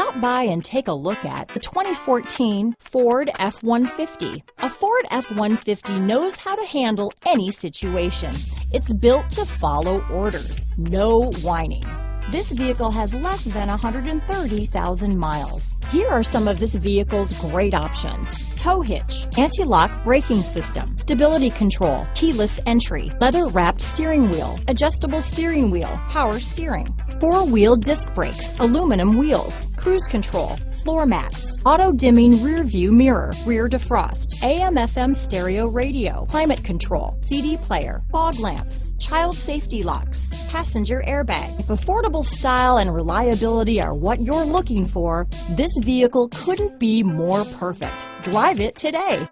Stop by and take a look at the 2014 Ford F-150. A Ford F-150 knows how to handle any situation. It's built to follow orders, no whining. This vehicle has less than 130,000 miles. Here are some of this vehicle's great options: tow hitch, anti-lock braking system, stability control, keyless entry, leather-wrapped steering wheel, adjustable steering wheel, power steering, four-wheel disc brakes, aluminum wheels, cruise control, floor mats, auto-dimming rear view mirror, rear defrost, AM/FM stereo radio, climate control, CD player, fog lamps, child safety locks, passenger airbag. If affordable style and reliability are what you're looking for, this vehicle couldn't be more perfect. Drive it today.